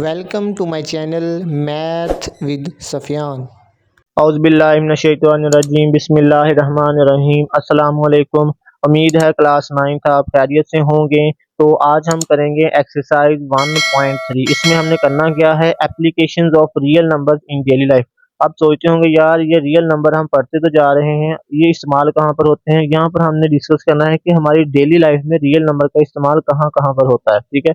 Welcome to my channel Math with Safyan. औज़ुबिल्लाहिमिनश्शैतानिर्रजीम बिस्मिल्लाहिर्रहमानिर्रहीम अस्सलाम वालेकुम। उम्मीद है क्लास 9 आप खैरियत से होंगे। तो आज हम करेंगे एक्सरसाइज 1.3। इसमें हमने करना क्या है, applications of real numbers in daily life. आप सोचते होंगे यार ये रियल नंबर हम पढ़ते तो जा रहे हैं, ये इस्तेमाल कहाँ पर होते हैं। यहाँ पर हमने डिस्कस करना है कि हमारी डेली लाइफ में रियल नंबर का इस्तेमाल कहाँ कहाँ पर होता है। ठीक है,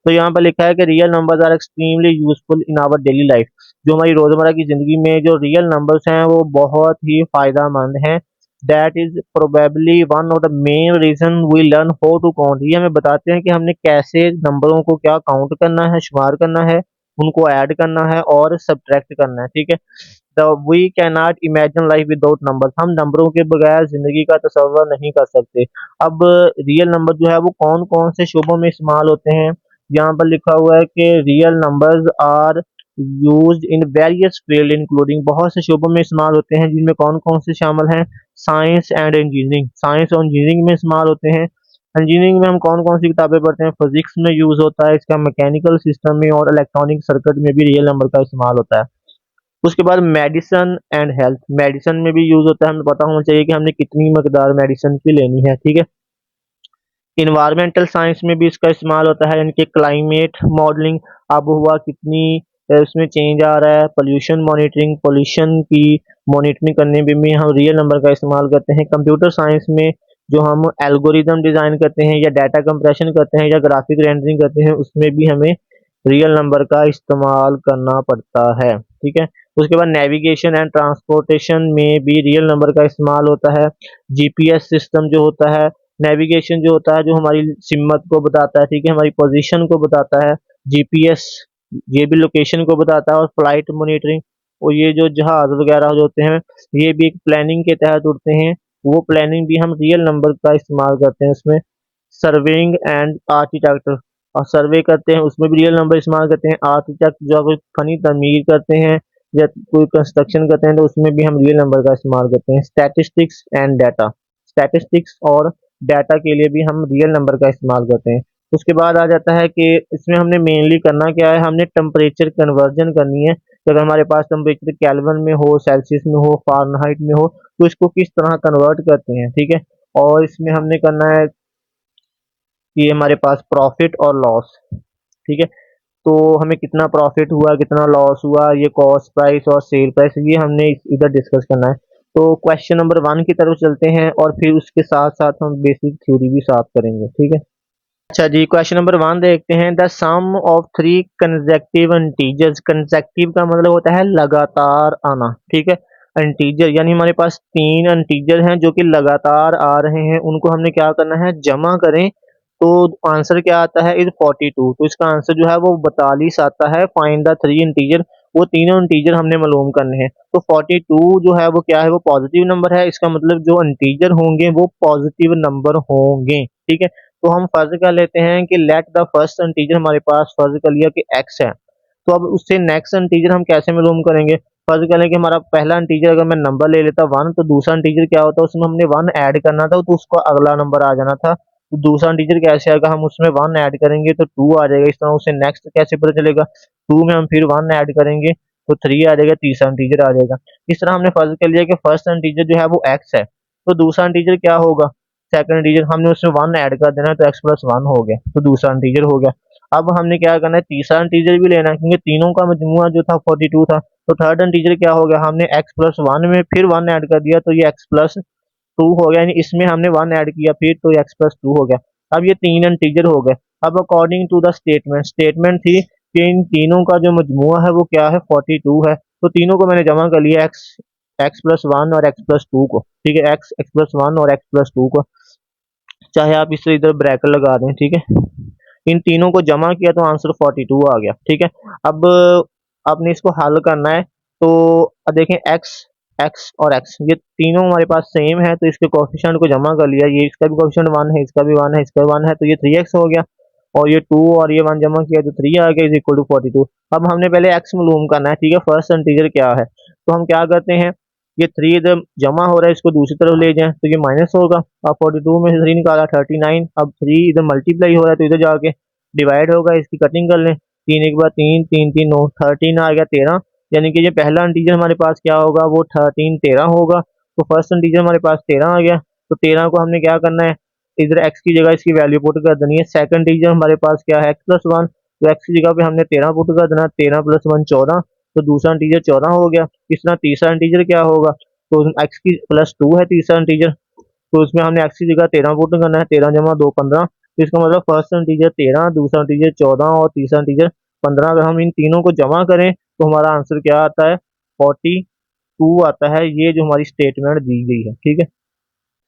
तो यहाँ पर लिखा है कि real numbers are extremely useful in our daily life. जो हमारी रोजमर्रा की जिंदगी में जो रियल नंबर्स हैं वो बहुत ही फायदेमंद हैं। That is probably one of the main reason we learn how to count. ये हमें बताते हैं कि हमने कैसे नंबरों को क्या काउंट करना है, शुमार करना है, उनको ऐड करना है और सब्ट्रैक्ट करना है। ठीक है, the we can not imagine life without number. हम नंबरों के बगैर जिंदगी का तस्वर नहीं कर सकते। अब रियल नंबर जो है वो कौन कौन से शोबों में इस्तेमाल होते हैं, यहाँ पर लिखा हुआ है कि real numbers are used in various field including. बहुत से शोबों में इस्तेमाल होते हैं, जिनमें कौन कौन से शामिल हैं, साइंस एंड इंजीनियरिंग। साइंस और इंजीनियरिंग में इस्तेमाल होते हैं। इंजीनियरिंग में हम कौन कौन सी किताबें पढ़ते हैं, फिजिक्स में यूज होता है इसका, मैकेनिकल सिस्टम में और इलेक्ट्रॉनिक सर्किट में भी रियल नंबर का इस्तेमाल होता है। उसके बाद मेडिसन एंड हेल्थ, मेडिसन में भी यूज होता है। हमें पता होना चाहिए कि हमने कितनी मकदार मेडिसिन की लेनी है। ठीक है, इन्वायरमेंटल साइंस में भी इसका इस्तेमाल होता है, यानी कि क्लाइमेट मॉडलिंग, आबोहवा कितनी उसमें चेंज आ रहा है, पोल्यूशन मॉनिटरिंग, पोल्यूशन की मॉनिटरिंग करने में भी हम रियल नंबर का इस्तेमाल करते हैं। कंप्यूटर साइंस में जो हम एल्गोरिदम डिज़ाइन करते हैं या डाटा कंप्रेशन करते हैं या ग्राफिक रेंडरिंग करते हैं, उसमें भी हमें रियल नंबर का इस्तेमाल करना पड़ता है। ठीक है, उसके बाद नेविगेशन एंड ट्रांसपोर्टेशन में भी रियल नंबर का इस्तेमाल होता है। जीपीएस सिस्टम जो होता है, नेविगेशन जो होता है जो हमारी सिमत को बताता है, ठीक है, हमारी पोजीशन को बताता है। जीपीएस ये भी लोकेशन को बताता है। और फ्लाइट मॉनिटरिंग, और ये जो जहाज वगैरह जो होते हैं ये भी एक प्लानिंग के तहत उड़ते हैं, वो प्लानिंग भी हम रियल नंबर का इस्तेमाल करते हैं उसमें। सर्वेइंग एंड आर्किटेक्चर, और सर्वे करते हैं उसमें भी रियल नंबर इस्तेमाल करते हैं। आर्किटेक्ट जो कोई फनी तमीर करते हैं या कोई कंस्ट्रक्शन करते हैं तो उसमें भी हम रियल नंबर का इस्तेमाल करते हैं। स्टैटिस्टिक्स एंड डाटा, स्टैटिस्टिक्स और डाटा के लिए भी हम रियल नंबर का इस्तेमाल करते हैं। उसके बाद आ जाता है कि इसमें हमने मेनली करना क्या है, हमने टेम्परेचर कन्वर्जन करनी है कि अगर हमारे पास टेम्परेचर केल्विन में हो, सेल्सियस में हो, फारेनहाइट में हो, तो इसको किस तरह कन्वर्ट करते हैं। ठीक है, और इसमें हमने करना है कि हमारे पास प्रॉफिट और लॉस। ठीक है, तो हमें कितना प्रॉफिट हुआ, कितना लॉस हुआ, ये कॉस्ट प्राइस और सेल प्राइस, ये हमने इधर डिस्कस करना है। तो क्वेश्चन नंबर 1 की तरफ चलते हैं और फिर उसके साथ साथ हम बेसिक थ्योरी भी साथ करेंगे। ठीक है, अच्छा जी, क्वेश्चन नंबर 1 देखते हैं। The sum of 3 consecutive integers. Consecutive का मतलब होता है लगातार आना। ठीक है, इंटीजर यानी हमारे पास 3 इंटीजर हैं जो कि लगातार आ रहे हैं, उनको हमने क्या करना है, जमा करें। तो आंसर क्या आता है, इज 42। तो इसका आंसर जो है वो 42 आता है। फाइंड द 3 इंटीजर, वो तीनों इंटीजर हमने मालूम करने हैं। तो 42 जो है वो क्या है, वो पॉजिटिव नंबर है। इसका मतलब जो इंटीजर होंगे वो पॉजिटिव नंबर होंगे। ठीक है, तो हम फर्ज कर लेते हैं कि लेट द फर्स्ट इंटीजर, हमारे पास फर्ज कर लिया कि x है। तो अब उससे नेक्स्ट इंटीजर हम कैसे मालूम करेंगे, फर्ज करें कि हमारा पहला इंटीजर अगर मैं नंबर ले लेता 1, तो दूसरा इंटीजर क्या होता है, उसमें हमने 1 ऐड करना था तो उसको अगला नंबर आ जाना था। तो दूसरा इंटीजर कैसे आएगा, हम उसमें 1 ऐड करेंगे तो 2 आ जाएगा। इस तरह उससे नेक्स्ट कैसे पता चलेगा, 2 में हम फिर 1 ऐड करेंगे तो 3 आ जाएगा, तीसरा इंटीजर आ जाएगा। इस तरह हमने फर्ज कर लिया कि फर्स्ट इंटीजर जो है वो x है, तो दूसरा इंटीजर क्या होगा, सेकंड इंटीजर, हमने उसमें 1 ऐड कर देना तो x प्लस 1 हो गया, तो दूसरा इंटीजर हो गया। अब हमने क्या करना है, तीसरा इंटीजर भी लेना है क्योंकि तीनों का मजमुआ जो था 42 था। तो थर्ड इंटीजर क्या हो गया, हमने x प्लस 1 में फिर 1 ऐड कर दिया तो ये x प्लस 2 हो गया, यानी इसमें हमने 1 ऐड किया फिर तो x प्लस 2 हो गया। अब ये 3 इंटीजर हो गए। अब according to the statement, statement थी कि इन तीनों का जो मजमुआ है वो क्या है, 42 है। तो तीनों को मैंने जमा कर लिया, x प्लस 1 और x प्लस 2 को। ठीक है, x प्लस 1 और x प्लस 2 को, चाहे आप इसे इधर ब्रैकेट लगा दें। ठीक है, इन तीनों को जमा किया तो आंसर 42 आ गया। ठीक है, अब आपने इसको हल करना है। तो अब देखें x और x ये तीनों हमारे पास सेम है, तो इसके कोफिशिएंट को जमा कर लिया, ये इसका भी कोफिशिएंट 1 है, इसका भी 1 है, इसका भी 1 है, तो ये 3x हो गया। और ये 2 और ये 1 जमा किया तो 3 आ गया, इज इक्वल टू 42। अब हमने पहले x मालूम करना है। ठीक है, फर्स्ट इंटीजर क्या है, तो हम क्या करते हैं, ये 3 इधर जमा हो रहा है, इसको दूसरी तरफ ले जाएं तो ये माइनस होगा। अब 42 में से 3 निकाला 39। अब 3 इधर मल्टीप्लाई हो रहा है तो इधर जाके डिवाइड होगा, इसकी कटिंग कर लें 3 एक बार 3 3 3 9 13 आ गया 13, यानी कि ये पहला इंटीजर हमारे पास क्या होगा, वो 13 होगा। तो फर्स्ट इंटीजर हमारे पास 13 आ गया। तो 13 को हमने क्या करना है, इधर x की जगह इसकी वैल्यू पुट कर देनी है। सेकंड इंटीजर हमारे पास क्या है, x+1, तो x की जगह पे हमने 13 पुट कर देना, 13+1 14, तो दूसरा इंटीजर 14 हो गया। इस तरह तीसरा इंटीजर क्या होगा, तो x की +2 है तीसरा इंटीजर, तो उसमें हमने x की जगह 13 पुट करना है, 13 जमा 2 15। तो इसका मतलब फर्स्ट इंटीजर 13, दूसरा इंटीजर 14 और तीसरा इंटीजर 15। अगर हम इन तीनों को जमा करें तो हमारा आंसर क्या आता है, 42 आता है। ये जो हमारी स्टेटमेंट दी गई है, ठीक है।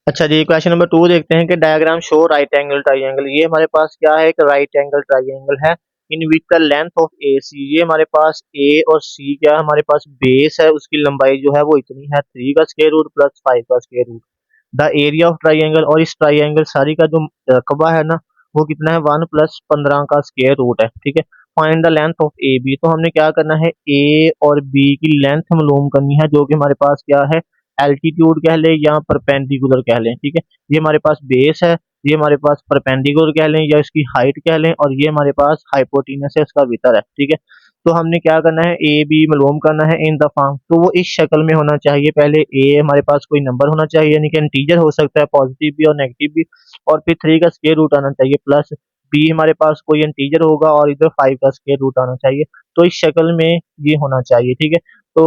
अच्छा जी, क्वेश्चन नंबर 2 देखते हैं कि diagram show right angle triangle. ये हमारे पास क्या है, एक राइट एंगल ट्राइंगल है इन विच द लेंथ ऑफ ए सी। ये हमारे पास ए और सी क्या है, हमारे पास बेस है, उसकी लंबाई जो है वो इतनी है 3 का स्क्वायर रूट प्लस 5 का square root. The area of triangle, और इस ट्राइंगल सारी का जो रकबा है ना, वो कितना है, 1 + 15 का स्क्वायर रूट है, ठीक है। Find the length of A B, तो हमने क्या करना है, ए और बी की लेंथ मालूम करनी है, जो कि हमारे पास क्या है, एल्टीट्यूड कह लें या परपेंडिकुलर कह लें, ठीक है। ये हमारे पास बेस है, ये हमारे पास परपेंडिकुलर कह लें या इसकी हाइट कह लें, और ये हमारे पास हाइपोटेनस है, इसका वितर है, ठीक है। तो हमने क्या करना है, ए बी मालूम करना है इन द फॉर्म, तो वो इस शक्ल में होना चाहिए। पहले ए हमारे पास कोई नंबर होना चाहिए, यानी कि इंटीजर हो सकता है, पॉजिटिव भी और नेगेटिव भी, और फिर 3 का स्क्वायर रूट आना चाहिए, प्लस बी हमारे पास कोई इंटीजर होगा और इधर 5 का स्क्वायर रूट आना चाहिए। तो इस शक्ल में ये होना चाहिए, ठीक है। तो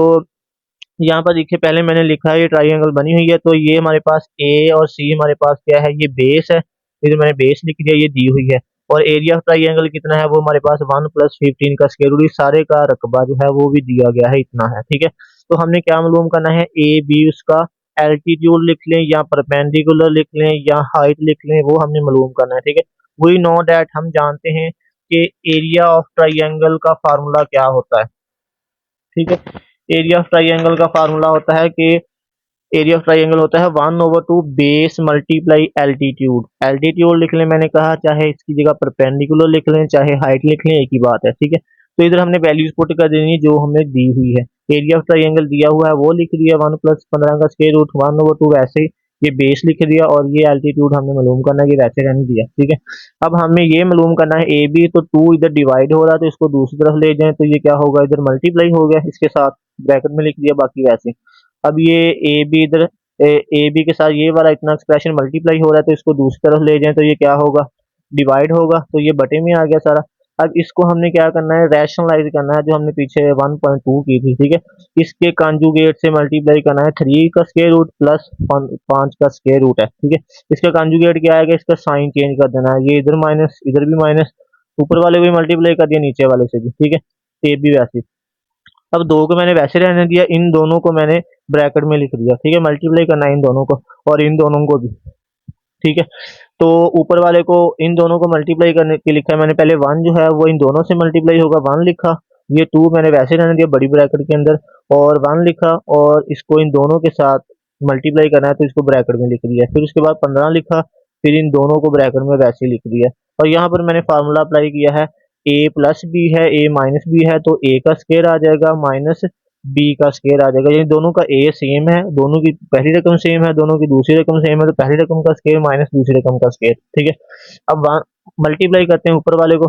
यहाँ पर देखिए, पहले मैंने लिखा है ये ट्राइंगल बनी हुई है, तो ये हमारे पास ए और सी हमारे पास क्या है, ये बेस है, इधर मैंने बेस लिख दिया, ये दी हुई है। और एरिया ऑफ ट्राइंगल कितना है, वो हमारे पास 1 + 15 का स्क्वायर रूट, सारे का रकबा जो है वो भी दिया गया है, इतना है, ठीक है। तो हमने क्या मालूम करना है, ए बी उसका एल्टीट्यूड लिख लें या परपेंडिकुलर लिख लें या हाइट लिख लें, वो हमने मालूम करना है, ठीक है। वी नो दैट, हम जानते हैं कि एरिया ऑफ ट्राइंगल का फार्मूला क्या होता है, ठीक है। एरिया ऑफ ट्राइंगल का फार्मूला होता है कि एरिया ऑफ ट्राइंगल होता है 1/2 बेस मल्टीप्लाई एल्टीट्यूड। एल्टीट्यूड लिख लें, मैंने कहा, चाहे इसकी जगह परपेंडिकुलर लिख लें चाहे हाइट लिख लें, एक ही बात है, ठीक है। तो इधर हमने वैल्यूज पुट कर देनी जो हमें दी हुई है। एरिया ऑफ ट्राइंगल दिया हुआ है वो लिख दिया, 1 + 15 का स्क्वायर रूट, 1/2 वैसे ही ये बेस लिख दिया, और ये एल्टीट्यूड हमने मालूम करना है कि वैसे रहने दिया, ठीक है। अब हमें ये मालूम करना है ए बी, तो 2 इधर डिवाइड हो रहा है तो इसको दूसरी तरफ ले जाएं, तो ये क्या होगा, इधर मल्टीप्लाई हो गया, इसके साथ ब्रैकेट में लिख दिया, बाकी वैसे। अब ये ए बी इधर ए बी के साथ ये वाला इतना एक्सप्रेशन मल्टीप्लाई हो रहा है, तो इसको दूसरी तरफ ले जाएं तो ये क्या होगा, डिवाइड होगा, तो ये बटे में आ गया सारा। अब इसको हमने क्या करना है, रैशनलाइज करना है, जो हमने पीछे 1.2 की थी, ठीक है। इसके कॉन्जुगेट से मल्टीप्लाई करना है, 3 का स्क्वायर रूट प्लस 5 का स्क्वायर रूट है, ठीक है। इसका कॉन्जुगेट क्या आएगा, इसका साइन चेंज कर देना है, ये इधर माइनस इधर भी माइनस, ऊपर वाले को भी मल्टीप्लाई कर दिया नीचे वाले से भी, ठीक है। ए बी वैसे। अब 2 को मैंने वैसे रहने दिया, इन दोनों को मैंने ब्रैकेट में लिख दिया, ठीक है। मल्टीप्लाई करना है इन दोनों को और इन दोनों को भी, ठीक है। तो ऊपर वाले को इन दोनों को मल्टीप्लाई करने के लिखा है मैंने, पहले 1 जो है वो इन दोनों से मल्टीप्लाई होगा, 1 लिखा, ये 2 मैंने वैसे रहने दिया बड़ी ब्रैकेट के अंदर, और 1 लिखा, और इसको इन दोनों के साथ मल्टीप्लाई करना है तो इसको ब्रैकेट में लिख दिया, फिर उसके बाद 15 लिखा, फिर इन दोनों को ब्रैकेट में वैसे लिख दिया। और यहाँ पर मैंने फार्मूला अप्लाई किया है, ए प्लस बी है, ए माइनस बी है, तो ए का स्क्वायर आ जाएगा माइनस बी का स्क्वायर आ जाएगा, यानी दोनों का ए सेम है, दोनों की पहली रकम सेम है, दोनों की दूसरी रकम सेम है, तो पहली रकम का स्क्वायर माइनस दूसरी रकम का स्क्वायर, ठीक है। अब मल्टीप्लाई करते हैं ऊपर वाले को,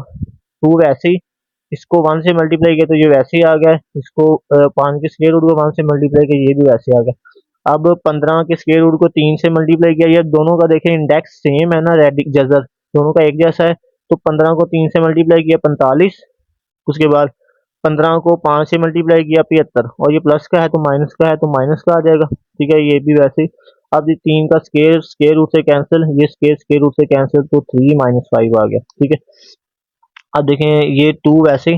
2 वैसे ही, इसको 1 से मल्टीप्लाई किया तो ये वैसे ही आ गया, इसको 5 के स्क्वायर रूट को 1 से मल्टीप्लाई किया, ये भी वैसे आ गया। अब 15 के स्क्वायर रूट को 3 से मल्टीप्लाई किया, ये दोनों का देखें इंडेक्स सेम है ना, रेडिक जजर दोनों का एक जैसा है, तो 15 को 3 से मल्टीप्लाई किया 45, उसके बाद 15 को 5 से मल्टीप्लाई किया 75, और ये प्लस का है तो माइनस का है तो माइनस का आ जाएगा, ठीक है। ये भी वैसे ही। अब ये 3 का स्क्वायर स्क्वायर रूट से कैंसिल, ये स्क्वायर स्क्वायर रूट से कैंसिल, तो 3 - 5 आ गया, ठीक है। अब देखें, ये 2 वैसे,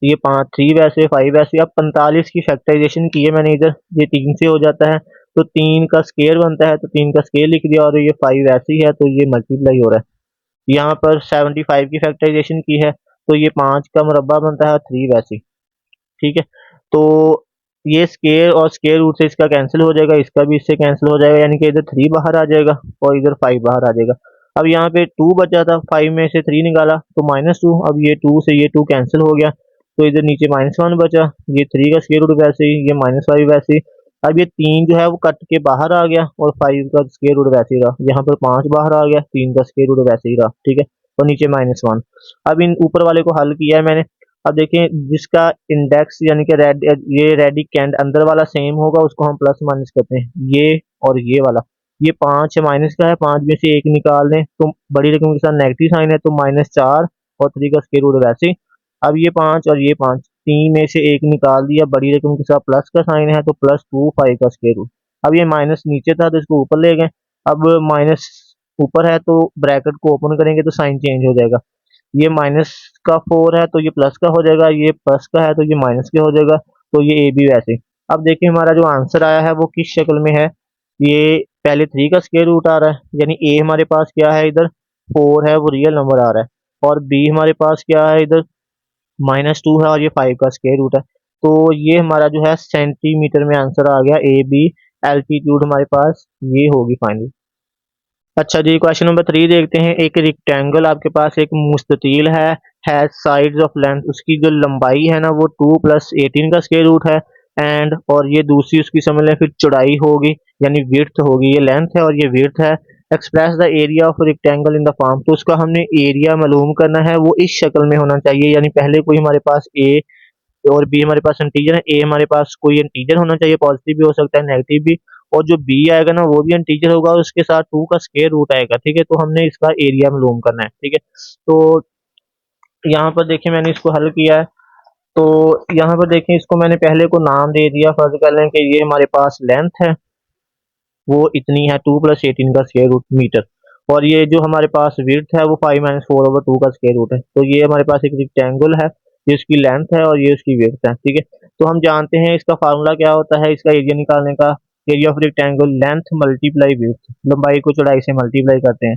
ये 5 3 वैसे 5 वैसे। अब 45 की फैक्टराइजेशन की है मैंने इधर, ये 3 से हो जाता है तो 3 का स्क्वायर बनता है, तो 3 का स्क्वायर लिख दिया, और ये 5 ऐसे ही है तो ये मल्टीप्लाई हो रहा है। यहाँ पर 75 की फैक्टराइजेशन की है, तो ये 5 का मुरब्बा बनता है 3 वैसे, ठीक है। तो ये स्क्वायर और स्क्वायर रूट से इसका कैंसिल हो जाएगा, इसका भी इससे कैंसिल हो जाएगा, यानी कि इधर 3 बाहर आ जाएगा और इधर 5 बाहर आ जाएगा। अब यहाँ पे 2 बचा था, 5 में से 3 निकाला तो -2, अब ये 2 से ये 2 कैंसिल हो गया, तो इधर नीचे -1 बचा, ये 3 का स्क्वायर रूट वैसे ही, ये -5 वैसे ही। अब ये 3 जो है वो कट के बाहर आ गया, और 5 का स्क्वायर रूट वैसे ही रहा, यहाँ पर 5 बाहर आ गया, 3 का स्क्वायर रूट वैसे ही रहा, ठीक है, और नीचे -1। अब इन ऊपर वाले को हल किया है मैंने, अब देखें जिसका इंडेक्स यानी कि ये रेडिकेंड अंदर वाला सेम होगा उसको हम प्लस माइनस करते हैं, ये और ये वाला। ये 5 माइनस का है, 5 में से 1 निकाल दें तो बड़ी रकम के साथ नेगेटिव साइन है तो -4 और 3 का स्क्वायर रूट वैसे। अब ये 5 और ये 5, 3 में से 1 निकाल दिया, बड़ी रकम के साथ प्लस का साइन है तो +2 5 का स्क्वायर रूट। अब ये माइनस नीचे था तो इसको ऊपर ले गए। अब माइनस ऊपर है तो ब्रैकेट को ओपन करेंगे तो साइन चेंज हो जाएगा। ये माइनस का 4 है तो ये प्लस का हो जाएगा, ये प्लस का है तो ये माइनस का हो जाएगा, तो ये ए भी वैसे। अब देखिए हमारा जो आंसर आया है वो किस शक्ल में है। ये पहले 3 का स्क्वायर रूट आ रहा है, यानी ए हमारे पास क्या है इधर 4 है वो रियल नंबर आ रहा है, और बी हमारे पास क्या है इधर -2 है और ये 5 का स्क्वायर रूट है। तो ये हमारा जो है सेंटीमीटर में आंसर आ गया ए बी। एल्टीट्यूड हमारे पास ये होगी फाइनल। अच्छा जी, क्वेश्चन नंबर 3 देखते हैं। एक रेक्टेंगल आपके पास एक मुस्ततील है साइड्स ऑफ लेंथ, उसकी जो लंबाई है ना वो 2 + 18 का स्क्वायर रूट है, एंड और ये दूसरी उसकी समझ लें फिर चौड़ाई होगी यानी विड्थ होगी, ये लेंथ है और ये विड्थ है। Express the area of rectangle in the form, तो उसका हमने एरिया मालूम करना है, वो इस शक्ल में होना चाहिए, यानी पहले कोई हमारे पास ए और बी हमारे पास इंटीजर है। ए हमारे पास कोई इंटीजर होना चाहिए, पॉजिटिव भी हो सकता है नेगेटिव भी, और जो बी आएगा ना वो भी इंटीजर होगा और उसके साथ 2 का स्क्वायर रूट आएगा। ठीक है, तो हमने इसका एरिया मालूम करना है। ठीक है, तो यहाँ पर देखिए मैंने इसको हल किया है। तो यहाँ पर देखिए इसको मैंने पहले को नाम दे दिया, फर्ज कर लें कि ये हमारे पास लेंथ है वो इतनी है 2 + 18 का स्क्वायर रूट मीटर, और ये जो हमारे पास विड्थ है वो 5 - 4/2 का स्क्वायर रूट है। तो ये हमारे पास एक रेक्टेंगल है, ये उसकी लेंथ है और ये उसकी विड्थ है। ठीक है, तो हम जानते हैं इसका फार्मूला क्या होता है इसका एरिया निकालने का। Area of rectangle length multiply width, लंबाई को चौड़ाई से मल्टीप्लाई करते हैं,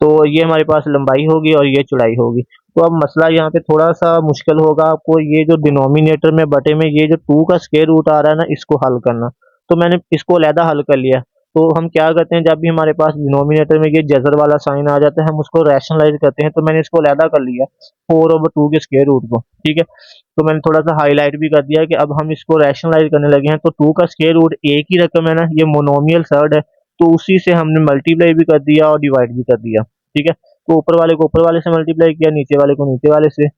तो ये हमारे पास लंबाई होगी और ये चौड़ाई होगी। तो अब मसला यहाँ पे थोड़ा सा मुश्किल होगा आपको, ये जो डिनोमिनेटर में बटे में ये जो 2 का स्क्वायर रूट आ रहा है ना इसको हल करना। तो मैंने इसको अलहदा हल कर लिया। तो हम क्या करते हैं, जब भी हमारे पास डिनोमिनेटर में ये जजर वाला साइन आ जाता है हम उसको रैशनलाइज करते हैं, तो मैंने इसको अलहदा कर लिया 4/2 के स्क्वायर रूट को। ठीक है, तो मैंने थोड़ा सा हाईलाइट भी कर दिया कि अब हम इसको रैशनलाइज करने लगे हैं। तो 2 का स्क्वायर रूट एक ही रकम है ना, ये मोनोमियल सर्ड है, तो उसी से हमने मल्टीप्लाई भी कर दिया और डिवाइड भी कर दिया। ठीक है, तो ऊपर वाले को ऊपर वाले से मल्टीप्लाई किया, नीचे वाले को नीचे वाले से।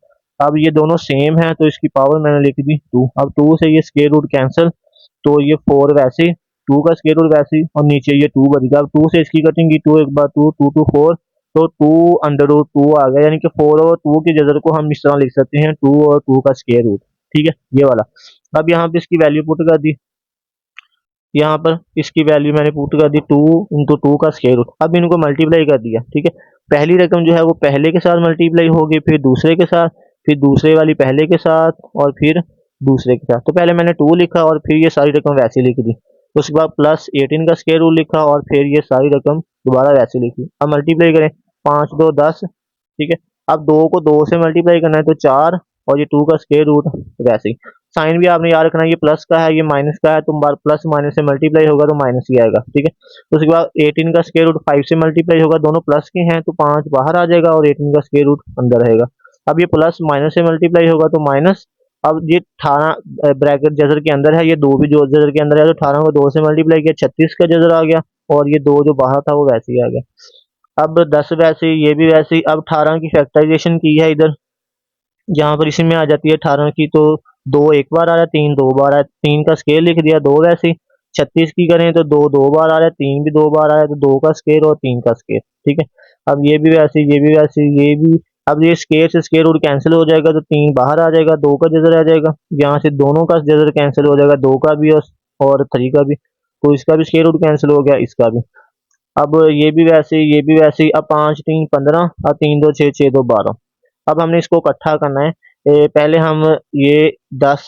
अब ये दोनों सेम है तो इसकी पावर मैंने लिख दी 2। अब 2 से ये स्क्वायर रूट कैंसिल, तो ये 4 वैसे, 2 का स्क्वायर रूट वैसे ही, और नीचे ये 2 बच गया। अब 2 से इसकी कटिंग 2 एक बार 2 2 2 4, तो 2√2 आ गया, यानी कि 4 और 2 के जजर को हम इस तरह लिख सकते हैं 2 और 2 का स्क्वायर रूट। ठीक है, ये वाला। अब यहाँ पे इसकी वैल्यू पुट कर दी, यहाँ पर इसकी वैल्यू मैंने पुट कर दी 2 × 2 का स्क्वायर रूट। अब इनको मल्टीप्लाई कर दिया। ठीक है, पहली रकम जो है वो पहले के साथ मल्टीप्लाई होगी, फिर दूसरे के साथ, फिर दूसरे वाली पहले के साथ, और फिर दूसरे के साथ। तो पहले मैंने 2 लिखा और फिर ये सारी रकम वैसे लिख दी। उसके बाद +18 का स्क्वायर रूट लिखा और फिर ये सारी रकम दोबारा वैसे लिखी। अब मल्टीप्लाई करें, 5 2 10। ठीक है, अब 2 को 2 से मल्टीप्लाई करना है तो 4, और ये 2 का स्क्वायर रूट वैसे ही। साइन भी आपने याद रखना, ये प्लस का है ये माइनस का है, तो प्लस माइनस से मल्टीप्लाई होगा तो माइनस ही आएगा। ठीक है, तो उसके बाद 18 का स्क्वायर रूट 5 से मल्टीप्लाई होगा, दोनों प्लस के हैं तो 5 बाहर आ जाएगा और 18 का स्क्वायर रूट अंदर रहेगा। अब ये प्लस माइनस से मल्टीप्लाई होगा तो माइनस। अब ये 18 ब्रैकेट जजर के अंदर है, ये 2 भी जो जजर के अंदर है, तो 18 को 2 से मल्टीप्लाई किया, 36 का जजर आ गया, और ये 2 जो बाहर था वो वैसे ही आ गया। अब 10 वैसे ही, ये भी वैसे ही। अब 18 की फैक्टराइजेशन की है इधर, यहाँ पर इसी में आ जाती है 18 की, तो 2 एक बार आ रहा है, 3 2 बार आ रहा है, 3 का स्केल लिख दिया, 2 वैसे ही। 36 की करें तो 2 2 बार आ रहा है, 3 भी 2 बार आ रहा है, तो 2 का स्केल और 3 का स्केल। ठीक है, अब ये भी वैसे ही, ये भी वैसे ही, ये भी। अब ये स्केल से स्केल रूट कैंसिल हो जाएगा तो 3 बाहर आ जाएगा, 2 का जजर आ जाएगा, यहाँ से दोनों का जजर कैंसिल हो जाएगा, 2 का भी और 3 का भी, तो इसका भी स्केल रूट कैंसिल हो गया, इसका भी। अब ये भी वैसे ही, ये भी वैसे ही। अब 5 3 15 और 3 2 6 6 2 12। अब हमने इसको इकट्ठा करना है। पहले हम ये 10,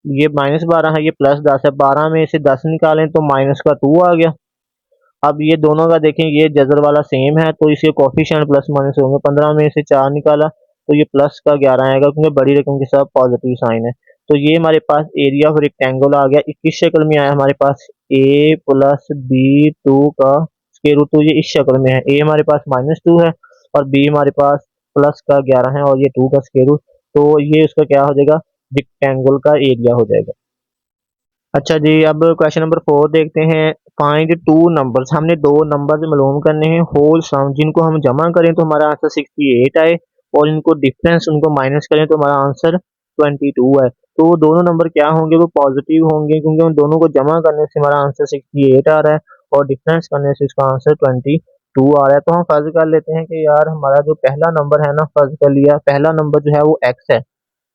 ये -12 है, ये +10 है, 12 में से 10 निकालें तो माइनस का 2 आ गया। अब ये दोनों का देखें, ये जजर वाला सेम है तो इसके कोफिशिएंट प्लस माइनस होंगे। 15 में से 4 निकाला तो ये प्लस का 11 आएगा, क्योंकि बड़ी रकम के साथ पॉजिटिव साइन है। तो ये हमारे पास एरिया ऑफ रेक्टेंगल आ गया। किस शक्ल में आया हमारे पास, a + b2 का स्क्वायर रूट, तो ये इस शक्ल में है। a हमारे पास -2 है और b हमारे पास प्लस का 11 है और ये 2 का स्क्वायर रूट, तो ये उसका क्या हो जाएगा, रेक्टेंगल का एरिया हो जाएगा। अच्छा जी, अब क्वेश्चन नंबर 4 देखते हैं। फाइंड 2 नंबर्स, हमने 2 नंबर्स मालूम करने हैं होल सम, जिनको हम जमा करें तो हमारा आंसर 68 आए, और इनको डिफरेंस उनको माइनस करें तो हमारा आंसर 22 है, तो वो दोनों नंबर क्या होंगे, वो पॉजिटिव होंगे, क्योंकि उन दोनों को जमा करने से हमारा आंसर 68 आ रहा है और डिफरेंस करने से इसका आंसर 22 आ रहा है। तो हम फर्ज कर लेते हैं कि यार हमारा जो पहला नंबर है ना, फर्ज कर लिया पहला नंबर जो है वो x है,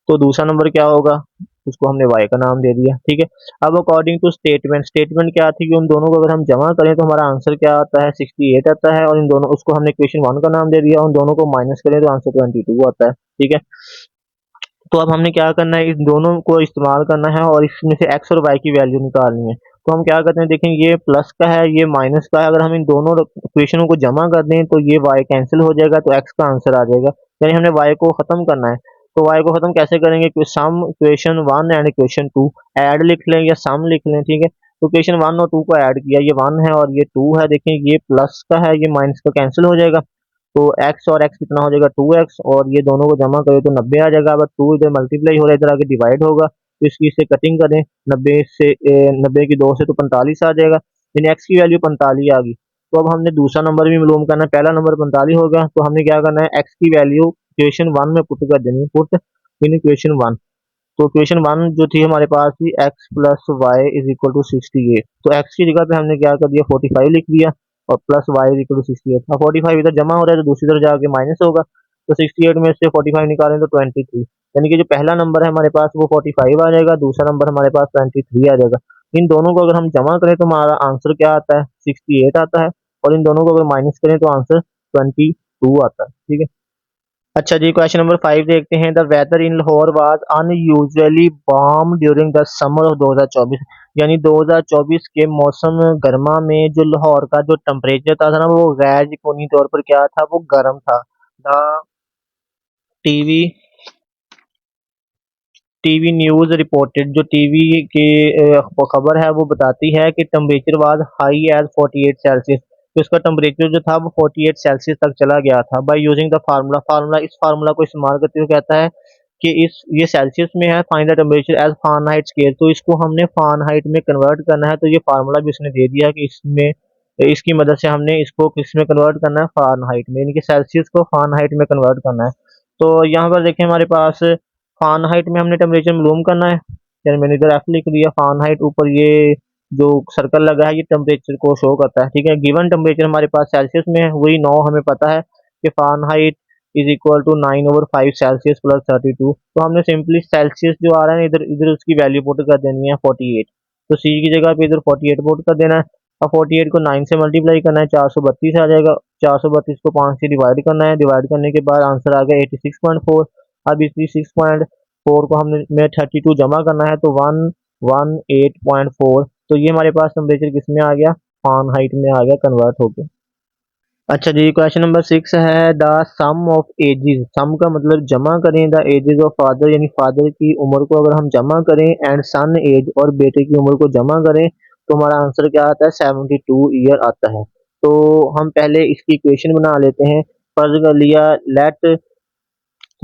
तो दूसरा नंबर क्या होगा, उसको हमने y का नाम दे दिया। ठीक है, अब अकॉर्डिंग टू स्टेटमेंट, स्टेटमेंट क्या थी कि उन दोनों को अगर हम जमा करें तो हमारा आंसर क्या आता है, 68 आता है, और इन दोनों उसको हमने इक्वेशन 1 का नाम दे दिया, उन दोनों को माइनस करें तो आंसर 22 आता है। ठीक है, तो अब हमने क्या करना है, इस दोनों को इस्तेमाल करना है और इसमें से x और y की वैल्यू निकालनी है। तो हम क्या करते हैं, देखें ये प्लस का है ये माइनस का है, अगर हम इन दोनों इक्वेशनों को जमा कर दें तो ये y कैंसिल हो जाएगा, तो x का आंसर आ जाएगा। यानी हमने y को खत्म करना है, तो y को खत्म कैसे करेंगे, सम इक्वेशन 1 एंड इक्वेशन 2 ऐड लिख लें या सम लिख लें। ठीक है, तो इक्वेशन 1 और 2 को ऐड किया, ये 1 है और ये 2 है, देखें ये प्लस का है ये माइनस का कैंसिल हो जाएगा, तो x और x कितना हो जाएगा 2x, और ये दोनों को जमा करें तो 90 आ जाएगा। अब 2 इधर मल्टीप्लाई हो रहा है, इधर आगे डिवाइड होगा, तो इसकी इससे कटिंग करें, 90 की 2 से तो 45 आ जाएगा, यानी x की वैल्यू 45 आ गई। तो अब हमने दूसरा नंबर भी मालूम करना है, पहला नंबर 45 हो गया, तो हमने क्या करना है, x की वैल्यू इक्वेशन 1 में पुट कर देनी है, पुट इन इक्वेशन 1। तो इक्वेशन 1 जो थी हमारे पास थी x plus Y is equal to 68, तो x की जगह पे हमने क्या कर दिया 45 लिख दिया और plus Y is equal to 68। अब 45 इधर जमा हो रहा है तो दूसरी तरफ जाके माइनस होगा, तो 68 में से 45 निकालें तो 23, यानी कि जो पहला नंबर है हमारे पास वो 45 आ जाएगा, दूसरा नंबर हमारे पास 23 आ जाएगा। इन दोनों को अगर हम जमा करें तो हमारा आंसर क्या आता है, 68 आता है, और इन दोनों को अगर माइनस करें तो आंसर 22 आता है। ठीक है, अच्छा जी, क्वेश्चन नंबर 5 देखते हैं। The weather in Lahore was unusually warm during the summer of 2024, यानी 2024 के मौसम गर्मा में जो लाहौर का जो टेम्परेचर था ना वो गैर यकीनी तौर पर क्या था, वो गर्म था। The TV TV news reported, जो टीवी की खबर है वो बताती है कि temperature was high as 48 Celsius, तो इसका टेम्परेचर जो था वो 48 सेल्सियस तक चला गया था। बाय यूजिंग द फार्मूला, इस फार्मूला को इस्तेमाल करते हुए कहता है कि इस ये सेल्सियस में है, find the temperature as Fahrenheit scale, तो इसको हमने फारेनहाइट में कन्वर्ट करना है। तो ये फार्मूला भी उसने दे दिया कि इसमें इसकी मदद से हमने इसको किस में कन्वर्ट करना है, फारेनहाइट में, यानी कि सेल्सियस को फारेनहाइट में कन्वर्ट करना है। तो यहाँ पर देखें हमारे पास फारेनहाइट में हमने टेम्परेचर मालूम करना है, यानी मैंने इधर एफ लिख दिया, फारेनहाइट ऊपर ये जो सर्कल लगा है ये टेम्परेचर को शो करता है। ठीक है, गिवन टेम्परेचर हमारे पास सेल्सियस में है, वही 9 हमें पता है कि Fahrenheit is equal to 9/5 Celsius plus 32, तो हमने सिंपली सेल्सियस जो आ रहा है इधर इधर उसकी वैल्यू पुट कर देनी है 48, तो सी की जगह पे इधर 48 पुट कर देना है। अब 48 को 9 से मल्टीप्लाई करना है, 432 आ जाएगा, 432 को 5 से डिवाइड करना है, डिवाइड करने के बाद आंसर आ गया 86.4। अब इस 86.4 को हमने में 32 जमा करना है तो 118.4, तो ये हमारे पास टेम्परेचर किस में आ गया, फारेनहाइट में आ गया कन्वर्ट होके। अच्छा जी, क्वेश्चन नंबर 6 है द सम ऑफ एजेस, सम का मतलब जमा करें, द एजेस ऑफ फादर, यानी फादर की उम्र को अगर हम जमा करें, एंड सन एज, और बेटे की उम्र को जमा करें, तो हमारा आंसर क्या आता है, 72 ईयर आता है। तो हम पहले इसकी इक्वेशन बना लेते हैं, फर्ज कर लिया let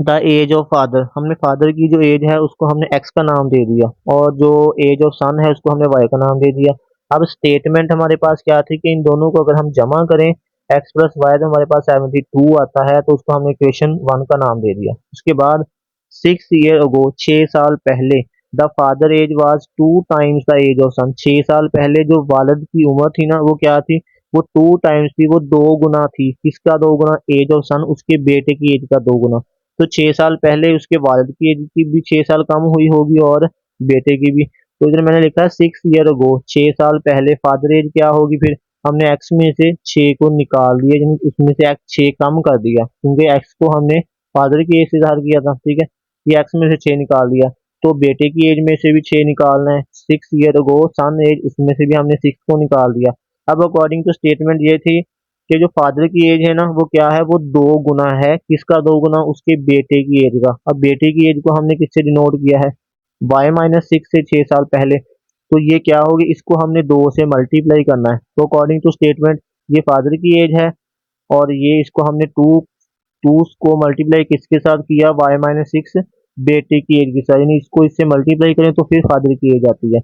the age of father, हमने फादर की जो एज है उसको हमने एक्स का नाम दे दिया, और जो एज ऑफ सन है उसको हमने वाई का नाम दे दिया। अब स्टेटमेंट हमारे पास क्या थी कि इन दोनों को अगर हम जमा करें एक्स प्लस वाई तो हमारे पास 72 आता है, तो उसको हमने इक्वेशन 1 का नाम दे दिया। उसके बाद 6 ईयर अगो, 6 साल पहले, the father age was 2 times the age of son, 6 साल पहले जो वालिद की उम्र थी ना वो क्या थी, वो 2 टाइम्स थी, वो 2 गुना थी, किसका 2 गुना, एज ऑफ सन, उसके बेटे की एज का 2 गुना। तो 6 साल पहले उसके वालिद की एज की भी 6 साल कम हुई होगी और बेटे की भी, तो इधर मैंने लिखा है 6 ईयर अगो, 6 साल पहले फादर एज क्या होगी, फिर हमने एक्स में से 6 को निकाल दिया, यानी इसमें से एक्स 6 कम कर दिया, क्योंकि एक्स को हमने फादर की एज से ज़ाहिर किया था। ठीक है, ये एक्स में से 6 निकाल दिया, तो बेटे की एज में से भी 6 निकालना है, 6 ईयर अगो सन एज, इसमें से भी हमने 6 को निकाल दिया। अब अकॉर्डिंग टू स्टेटमेंट ये थी कि जो फादर की एज है ना वो क्या है, वो 2 गुना है, किसका 2 गुना, उसके बेटे की एज का। अब बेटे की एज को हमने किससे डिनोट किया है, y-6 से 6 साल पहले, तो ये क्या होगी, इसको हमने 2 से मल्टीप्लाई करना है, तो अकॉर्डिंग टू स्टेटमेंट ये फादर की एज है, और ये इसको हमने टू को मल्टीप्लाई किसके साथ किया, y-6 बेटे की एज के साथ, यानी इसको इससे मल्टीप्लाई करें तो फिर फादर की एज आती है।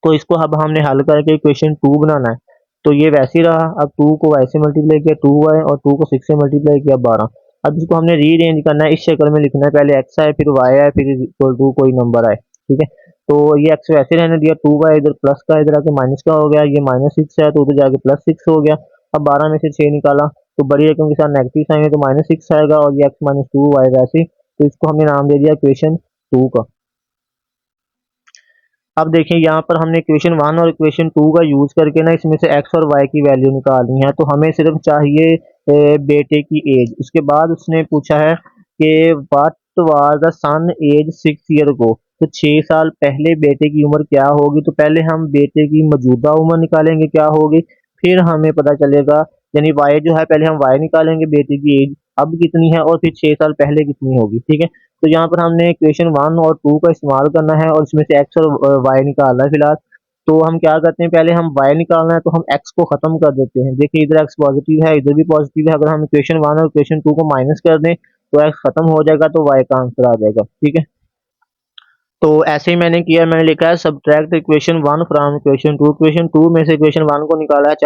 तो इसको अब हमने हल करके इक्वेशन 2 बनाना है, तो ये वैसे ही रहा, अब 2 को y से मल्टीप्लाई किया 2y, और 2 को 6 से मल्टीप्लाई किया 12, अब इसको हमने रीअरेंज करना है, इस शक्ल में लिखना है, पहले एक्स है फिर वाई है फिर इक्वल टू कोई नंबर आए, ठीक है। तो ये एक्स वैसे रहने दिया, 2y इधर प्लस का इधर आके माइनस का हो गया, ये -6 है तो उधर जाके +6 हो गया। अब 12 में से 6 निकाला तो बड़ी रकम के साथ नेगेटिव साइन है तो -6 आएगा, और ये x-2y वैसे, तो इसको हमने नाम दे दिया इक्वेशन 2 का। अब देखिए यहाँ पर हमने इक्वेशन 1 और इक्वेशन 2 का यूज करके ना इसमें से x और y की वैल्यू निकालनी है। तो हमें सिर्फ चाहिए बेटे की एज। उसके बाद उसने पूछा है कि what was the son age 6 year को, तो 6 साल पहले बेटे की उम्र क्या होगी। तो पहले हम बेटे की मौजूदा उम्र निकालेंगे क्या होगी, फिर हमें पता चलेगा, यानी y जो है पहले हम y निकालेंगे बेटे की एज अब कितनी है, और फिर 6 साल पहले कितनी होगी, ठीक है। तो यहाँ पर हमने इक्वेशन 1 और 2 का इस्तेमाल करना है और इसमें से x और y निकालना है फिलहाल। तो हम क्या करते हैं, पहले हम y निकालना है तो हम x को खत्म कर देते हैं। देखिए इधर x पॉजिटिव है इधर भी पॉजिटिव है, अगर हम इक्वेशन 1 और इक्वेशन 2 को माइनस कर दें तो x खत्म हो जाएगा, तो y का आंसर आ जाएगा, ठीक है। तो ऐसे ही मैंने किया, मैंने लिखा है subtract equation 1 from equation 2। Equation 2 में से इक्वेशन 1 को निकाला है,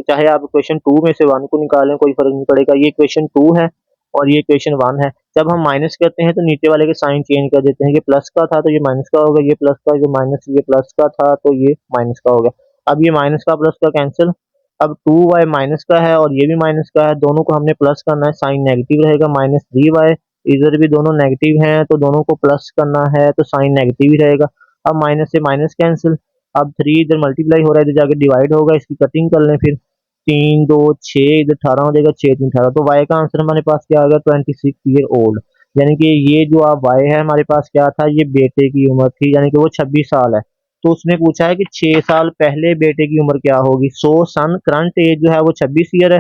चाहे आप इक्वेशन 2 में से 1 को निकालें कोई फर्क नहीं पड़ेगा। ये इक्वेशन 2 है और ये इक्वेशन 1 है। जब हम माइनस करते हैं तो नीचे वाले के साइन चेंज कर देते हैं, ये प्लस का था तो ये माइनस का हो गया, ये प्लस का ये माइनस, ये प्लस का था तो ये माइनस का हो गया। अब ये माइनस का प्लस का कैंसिल, अब 2y माइनस का है और ये भी माइनस का है, दोनों को हमने प्लस करना है, साइन नेगेटिव रहेगा, -3y, इधर भी दोनों नेगेटिव हैं तो दोनों को प्लस करना है तो साइन नेगेटिव ही रहेगा। अब माइनस से माइनस कैंसिल, अब 3 इधर मल्टीप्लाई हो रहा है इधर जाके डिवाइड होगा, इसकी कटिंग कर लें, फिर 3 2 6 इधर 18 हो जाएगा, 6 3 18, तो y का आंसर हमारे पास क्या आ गया 26 ईयर ओल्ड। यानी कि ये जो आप y है हमारे पास क्या था, ये बेटे की उम्र थी, यानी कि वो 26 साल है। तो उसने पूछा है कि 6 साल पहले बेटे की उम्र क्या होगी। सो सन करंट एज जो है वो 26 ईयर है,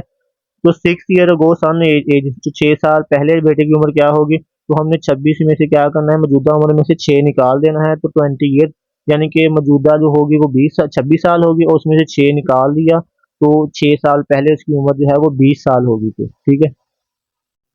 तो 6 ईयर अगो सन एज, तो 6 साल पहले बेटे की उम्र क्या होगी। तो हमने 26 में से क्या करना है, मौजूदा उम्र में से 6 निकाल देना है, तो 20 ईयर, यानी कि मौजूदा जो होगी वो 26 साल होगी, और उसमें से 6 निकाल दिया तो 6 साल पहले उसकी उम्र जो है वो 20 साल होगी, तो ठीक है।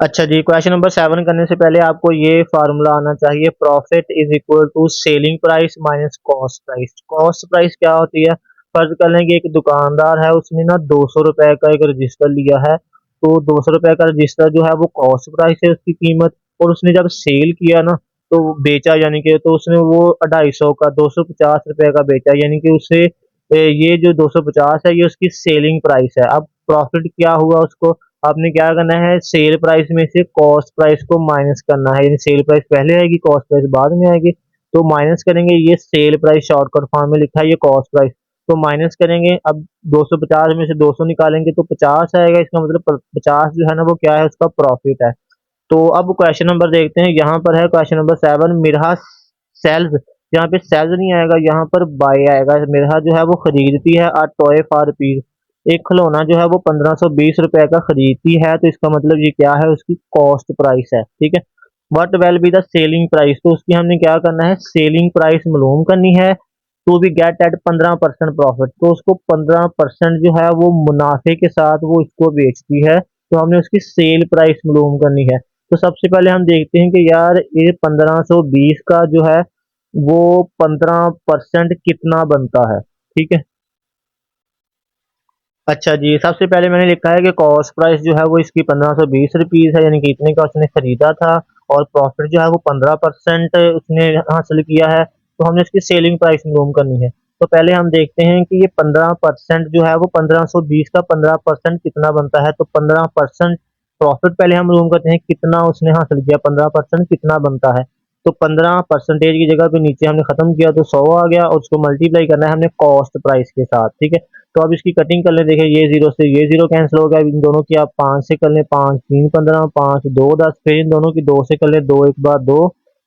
अच्छा जी, क्वेश्चन नंबर 7 करने से पहले आपको ये फार्मूला आना चाहिए, profit is equal to selling price minus cost price. Cost price क्या होती है, फर्ज कर लें कि एक दुकानदार है उसने ना 200 रुपए का एक रजिस्टर लिया है, तो 200 रुपए का रजिस्टर जो है वो कॉस्ट प्राइस है उसकी कीमत, और उसने जब सेल किया ना तो बेचा, यानी कि तो उसने वो 250 का 250 रुपए का बेचा, यानी कि उसे ये जो 250 है ये उसकी सेलिंग प्राइस है। अब प्रॉफिट क्या हुआ उसको, आपने क्या करना है, सेल प्राइस में से कॉस्ट प्राइस को माइनस करना है, यानी सेल प्राइस पहले आएगी कॉस्ट प्राइस बाद में आएगी, तो माइनस करेंगे, ये सेल प्राइस शॉर्टकट फॉर्म में लिखा है, ये कॉस्ट प्राइस, तो माइनस करेंगे। अब 250 में से 200 निकालेंगे तो 50 आएगा, इसका मतलब 50 जो है ना वो क्या है, उसका प्रॉफिट है। तो अब क्वेश्चन नंबर देखते हैं, यहाँ पर है क्वेश्चन नंबर 7, मिरहा सेल्स, यहाँ पे सेल्स नहीं आएगा, यहाँ पर बाय आएगा। मिरहा जो है वो खरीदती है अ टॉय फॉर रुपीज, एक खिलौना जो है वो 1520 रुपए का खरीदती है, तो इसका मतलब ये क्या है, उसकी कॉस्ट प्राइस है, ठीक है। What well be the selling price, तो उसकी हमने क्या करना है, सेलिंग प्राइस मालूम करनी है, to be get at 15% profit, तो उसको 15% जो है वो मुनाफे के साथ वो इसको बेचती है, तो हमने उसकी सेल प्राइस मालूम करनी है। तो सबसे पहले हम देखते हैं कि यार ये 1520 का जो है वो 15% कितना बनता है, ठीक है। अच्छा जी, सबसे पहले मैंने लिखा है कि कॉस्ट प्राइस जो है वो इसकी 1520 रुपीज़ है, यानी कि इतने का उसने खरीदा था, और प्रॉफिट जो है वो 15% उसने हासिल किया है, तो हमने इसकी सेलिंग प्राइस मालूम करनी है। तो पहले हम देखते हैं कि ये 15% जो है वो 1520 का 15% कितना बनता है, तो 15% प्रॉफिट पहले हम मालूम करते हैं कितना उसने हासिल किया, 15% कितना बनता है। तो 15% की जगह पे नीचे हमने खत्म किया तो 100 आ गया, और उसको मल्टीप्लाई करना है हमने कॉस्ट प्राइस के साथ, ठीक है। तो अब इसकी कटिंग कर लें, देखिए ये जीरो से ये जीरो कैंसिल हो गया, इन दोनों की आप 5 से कर लें, 5 3 15, 5 2 10, फिर इन दोनों की 2 से कर लें, 2 1 बार 2,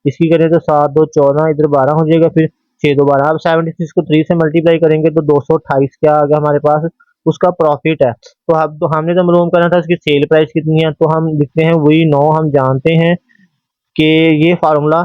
इसकी करें तो 7 2 14, इधर 12 हो जाएगा, फिर 6 2 12। अब 76 को 3 से मल्टीप्लाई करेंगे तो 228 क्या आ गया हमारे पास, उसका प्रॉफिट है। तो अब तो हमने तो मालूम करना था उसकी सेल प्राइस कितनी है, तो हम लिखते हैं वही 9, हम जानते हैं कि ये formula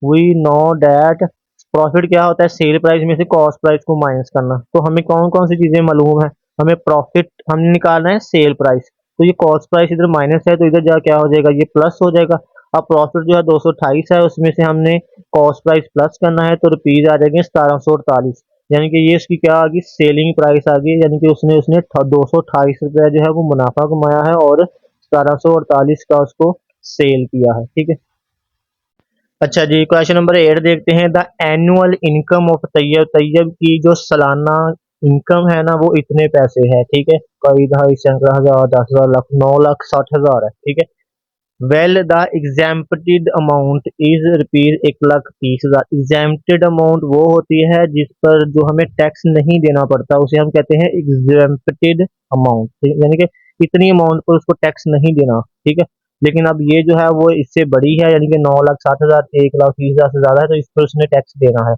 we know that profit क्या होता है, सेल प्राइस में से कॉस्ट प्राइस को माइनस करना। तो हमें कौन कौन सी चीजें मालूम है, हमें प्रॉफिट हमने निकालना है सेल प्राइस, तो ये कॉस्ट प्राइस इधर माइनस है तो इधर जा क्या हो जाएगा, ये प्लस हो जाएगा। अब प्रॉफिट जो है 228 है, उसमें से हमने कॉस्ट प्राइस प्लस करना है, तो रुपीज आ जाएंगे 1748, यानी कि ये इसकी क्या आ गई, सेलिंग प्राइस आ गई, यानी कि उसने उसने 228 रुपया जो है वो मुनाफा कमाया है, और 1748 का उसको सेल किया है। ठीक है। अच्छा जी, क्वेश्चन नंबर 8 देखते हैं। The annual income of Tayyab, Tayyab की जो सालाना इनकम है ना वो इतने पैसे है। ठीक है, कई ढाई सैकड़ा हजार 10,000 लाख 9,60,000 है। ठीक है। Well the exempted amount is rupees 1,30,000। Exempted amount वो होती है जिस पर जो हमें टैक्स नहीं देना पड़ता, उसे हम कहते हैं एग्जेम्प्टेड अमाउंट, यानी कि इतनी अमाउंट पर उसको टैक्स नहीं देना। ठीक है। लेकिन अब ये जो है वो इससे बड़ी है, यानी कि 9,60,000 1,30,000 से ज्यादा है, तो इस पर उसने टैक्स देना है।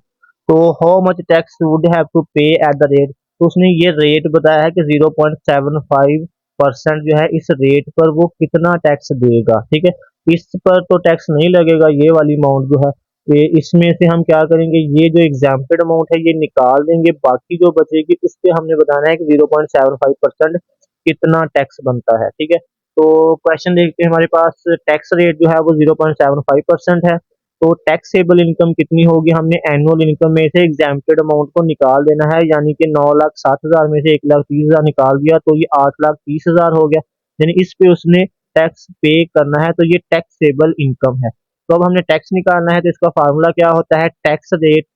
तो how much tax would have to pay at the rate, तो उसने ये रेट बताया है कि 0.75% जो है, इस रेट पर वो कितना टैक्स देगा। ठीक है। इस पर तो टैक्स नहीं लगेगा, ये वाली अमाउंट जो है। ये इसमें से हम क्या करेंगे, ये जो एग्जाम्प्टेड अमाउंट है ये निकाल देंगे, बाकी जो बचेगी उस पे हमने बताना है कि 0.75% कितना टैक्स बनता है। ठीक है। तो क्वेश्चन देखते हैं, हमारे पास टैक्स रेट जो है वो 0.75% है। तो टैक्सेबल इनकम कितनी होगी, हमने एनुअल इनकम में से एग्जाम्प्टेड अमाउंट को निकाल देना है, यानी कि 9,60,000 में से 1,30,000 निकाल दिया तो ये 8,30,000 हो गया। यानी इस पे उसने टैक्स पे करना है, तो ये टैक्सेबल इनकम है। तो अब हमने टैक्स निकालना है, तो इसका फार्मूला क्या होता है, tax rate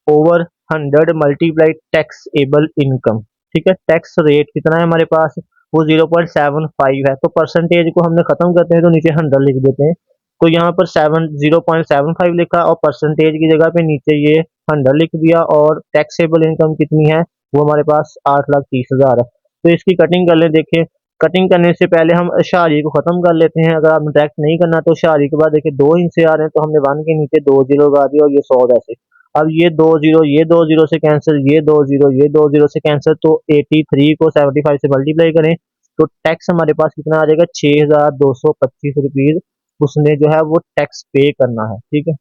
over 100 multiply taxable income. ठीक है। टैक्स रेट कितना है हमारे पास, वो 0.75 है। तो परसेंटेज को हमने खत्म करते हैं तो नीचे 100 लिख देते हैं। तो यहाँ पर 0.75 लिखा और परसेंटेज की जगह पे नीचे ये 100 लिख दिया, और टैक्सेबल इनकम कितनी है, वो हमारे पास 8,30,000 है। तो इसकी कटिंग कर ले, देखिए कटिंग करने से पहले हम शारी को खत्म कर लेते हैं। अगर आपने डायरेक्ट नहीं करना तो शारी के बाद देखिए दो हिस्से आ रहे हैं, तो हमने 1 के नीचे 2 जीरो लगा दिया और ये 100 ऐसे। अब ये 2 जीरो, ये 2 जीरो से कैंसिल, ये 2 जीरो, ये 2 जीरो से कैंसिल, तो 83 को 75 से मल्टीप्लाई करें तो टैक्स हमारे पास कितना आ जाएगा, 6,225 रुपीज उसने जो है वो टैक्स पे करना है। ठीक है।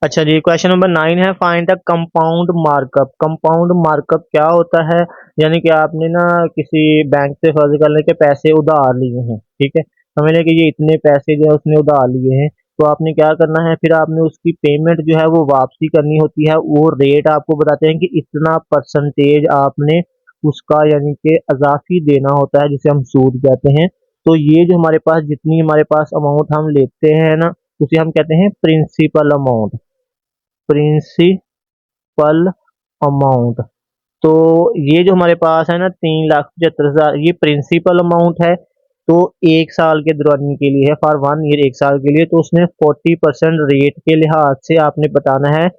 अच्छा जी, क्वेश्चन नंबर 9 है। Find the compound markup. Compound markup क्या होता है, यानी कि आपने ना किसी बैंक से फर्ज कर लें के पैसे उधार लिए हैं। ठीक है। समझ लें कि ये इतने पैसे जो है उसने उधार लिए हैं, तो आपने क्या करना है, फिर आपने उसकी पेमेंट जो है वो वापसी करनी होती है। वो रेट आपको बताते हैं कि इतना परसेंटेज आपने उसका यानी कि अजाफी देना होता है, जिसे हम सूद कहते हैं। तो ये जो हमारे पास जितनी हमारे पास अमाउंट हम लेते हैं ना, उसे हम कहते हैं प्रिंसिपल अमाउंट। Principal amount. तो ये जो हमारे पास है ना 3,75,000, ये प्रिंसिपल अमाउंट है। तो 1 साल के दौरान के लिए है, फॉर 1 ईयर, 1 साल के लिए। तो उसने 40% रेट के लिहाज से आपने बताना है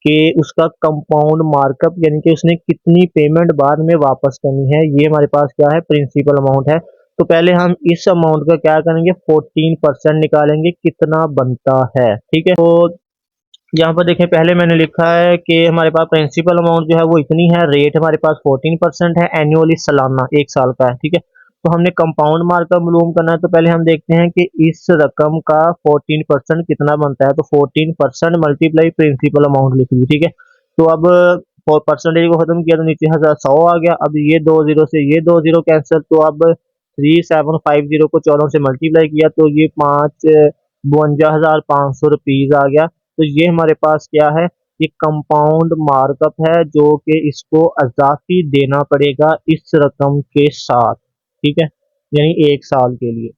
कि उसका कंपाउंड मार्कअप, यानी कि उसने कितनी पेमेंट बाद में वापस करनी है, ये हमारे पास क्या है, प्रिंसिपल अमाउंट है। तो पहले हम इस अमाउंट का क्या करेंगे, 14% निकालेंगे, कितना बनता है। ठीक है। तो यहाँ पर देखें, पहले मैंने लिखा है कि हमारे पास प्रिंसिपल अमाउंट जो है वो इतनी है, रेट हमारे पास 14% है, एनुअली सालाना 1 साल का है। ठीक है। तो हमने कंपाउंड मार्कअप मालूम करना है, तो पहले हम देखते हैं कि इस रकम का 14% कितना बनता है। तो 14% मल्टीप्लाई प्रिंसिपल अमाउंट लिख ली। ठीक है। तो अब परसेंटेज को खत्म किया तो नीचे 100 आ गया। अब ये 2 जीरो से ये 2 जीरो कैंसिल, तो अब 3,750 को 14 से मल्टीप्लाई किया तो ये 52,500 रुपीज आ गया। तो ये हमारे पास क्या है, ये कंपाउंड मार्कअप है, जो कि इसको अजाफी देना पड़ेगा इस रकम के साथ। ठीक है। यानी 1 साल के लिए।